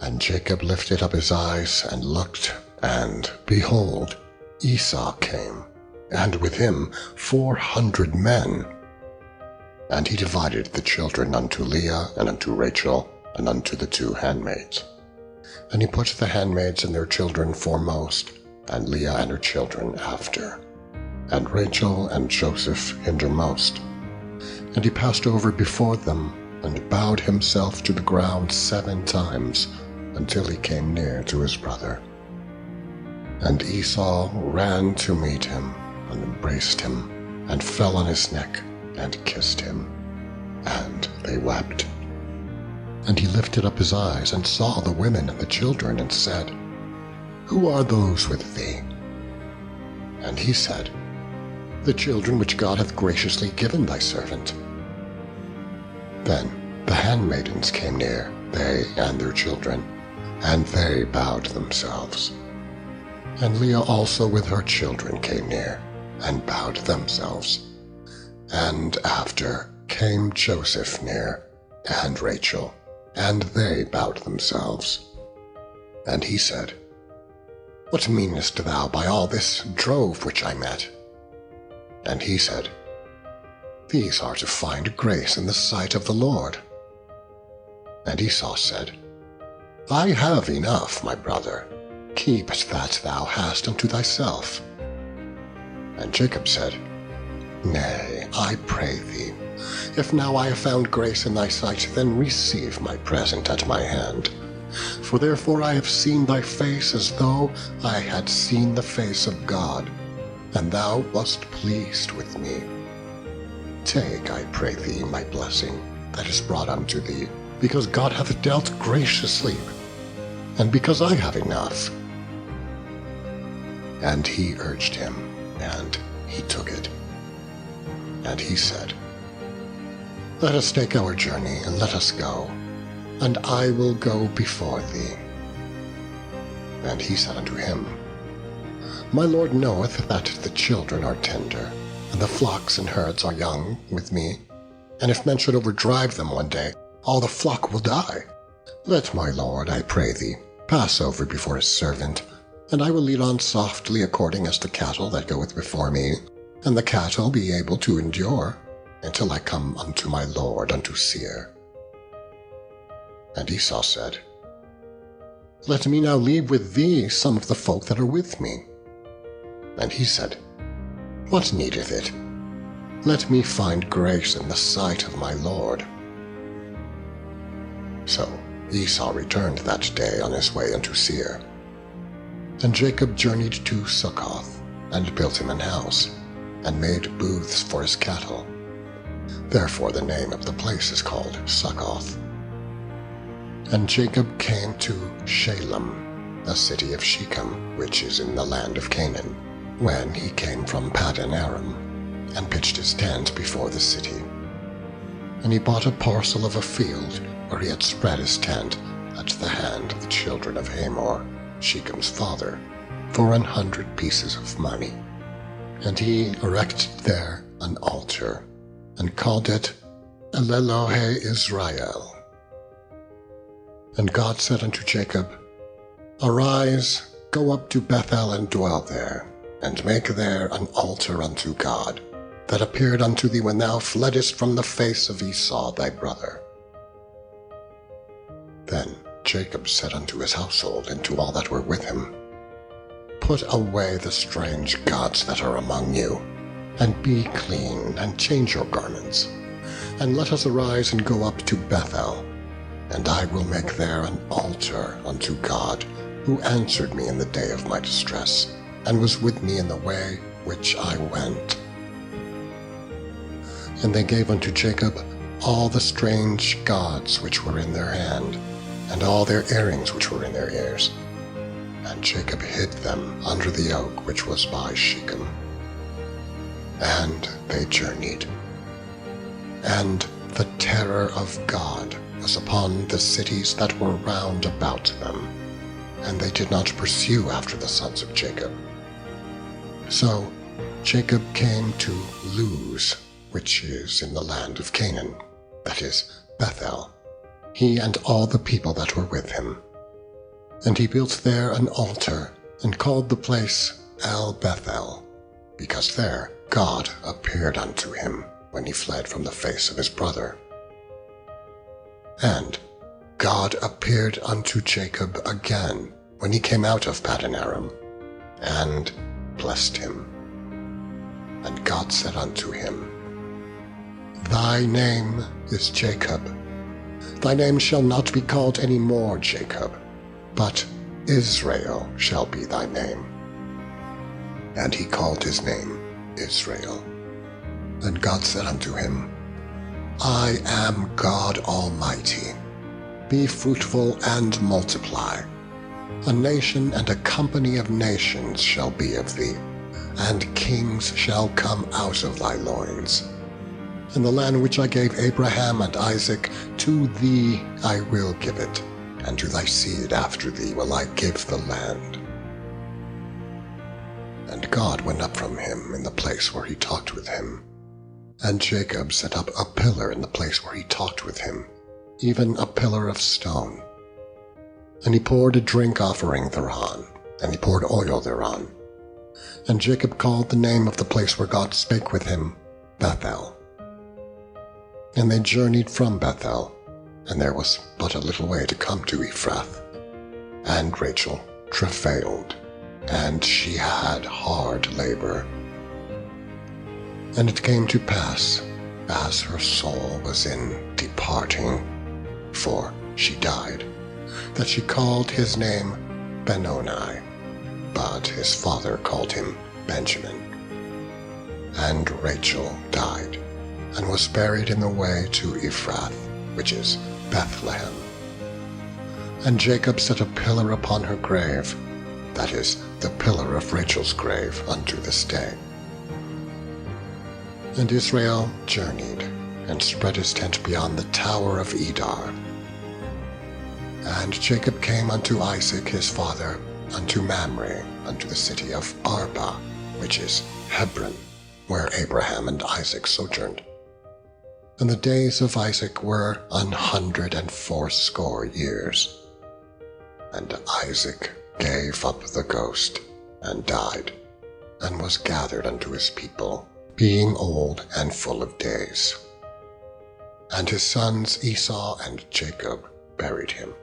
And Jacob lifted up his eyes and looked, and behold, Esau came, and with him 400 men. And he divided the children unto Leah and unto Rachel and unto the 2 handmaids. And he put the handmaids and their children foremost, and Leah and her children after, and Rachel and Joseph hindermost. And he passed over before them, and bowed himself to the ground 7 times, until he came near to his brother. And Esau ran to meet him, and embraced him, and fell on his neck, and kissed him. And they wept. And he lifted up his eyes, and saw the women and the children, and said, Who are those with thee? And he said, The children which God hath graciously given thy servant. Then the handmaidens came near, they and their children, and they bowed themselves. And Leah also with her children came near, and bowed themselves. And after came Joseph near, and Rachel, and they bowed themselves. And he said, What meanest thou by all this drove which I met? And he said, These are to find grace in the sight of the Lord. And Esau said, I have enough, my brother. Keep that thou hast unto thyself. And Jacob said, Nay, I pray thee, if now I have found grace in thy sight, then receive my present at my hand. For therefore I have seen thy face as though I had seen the face of God, and thou wast pleased with me. Take, I pray thee, my blessing that is brought unto thee, because God hath dealt graciously, and because I have enough. And he urged him, and he took it. And he said, Let us take our journey, and let us go, and I will go before thee. And he said unto him, My Lord knoweth that the children are tender, and the flocks and herds are young with me, and if men should overdrive them one day, all the flock will die. Let my lord, I pray thee, pass over before his servant, and I will lead on softly according as the cattle that goeth before me, and the cattle be able to endure, until I come unto my lord unto Seir. And Esau said, Let me now leave with thee some of the folk that are with me. And he said, What needeth it? Let me find grace in the sight of my lord. So Esau returned that day on his way unto Seir. And Jacob journeyed to Succoth, and built him an house, and made booths for his cattle. Therefore the name of the place is called Succoth. And Jacob came to Shalem, a city of Shechem, which is in the land of Canaan, when he came from Paddan Aram, and pitched his tent before the city. And he bought a parcel of a field, where he had spread his tent, at the hand of the children of Hamor, Shechem's father, for 100 pieces of money. And he erected there an altar, and called it El-Elohe Israel. And God said unto Jacob, Arise, go up to Bethel, and dwell there, and make there an altar unto God, that appeared unto thee when thou fleddest from the face of Esau thy brother. Then Jacob said unto his household and to all that were with him, Put away the strange gods that are among you, and be clean, and change your garments, and let us arise and go up to Bethel, and I will make there an altar unto God, who answered me in the day of my distress, and was with me in the way which I went. And they gave unto Jacob all the strange gods which were in their hand, and all their earrings which were in their ears. And Jacob hid them under the oak which was by Shechem. And they journeyed. And the terror of God was upon the cities that were round about them, and they did not pursue after the sons of Jacob. So Jacob came to Luz, which is in the land of Canaan, that is, Bethel, he and all the people that were with him, And he built there an altar, and called the place El Bethel, because there God appeared unto him when he fled from the face of his brother. And God appeared unto Jacob again when he came out of Paddan Aram, and blessed him. And God said unto him, Thy name is Jacob. Thy name shall not be called any more Jacob, but Israel shall be thy name. And he called his name Israel. And God said unto him, I am God Almighty. Be fruitful and multiply. A nation and a company of nations shall be of thee, and kings shall come out of thy loins. And the land which I gave Abraham and Isaac, to thee I will give it, and to thy seed after thee will I give the land. And God went up from him in the place where he talked with him. And Jacob set up a pillar in the place where he talked with him, even a pillar of stone. And he poured a drink offering thereon, and he poured oil thereon. And Jacob called the name of the place where God spake with him, Bethel. And they journeyed from Bethel, and there was but a little way to come to Ephrath. And Rachel travailed, and she had hard labor. And it came to pass, as her soul was in departing, for she died, that she called his name Benoni, but his father called him Benjamin. And Rachel died, and was buried in the way to Ephrath, which is Bethlehem. And Jacob set a pillar upon her grave, that is, the pillar of Rachel's grave unto this day. And Israel journeyed, and spread his tent beyond the tower of Edar. And Jacob came unto Isaac his father, unto Mamre, unto the city of Arba, which is Hebron, where Abraham and Isaac sojourned. And the days of Isaac were 180 years. And Isaac gave up the ghost, and died, and was gathered unto his people, being old and full of days. And his sons Esau and Jacob buried him.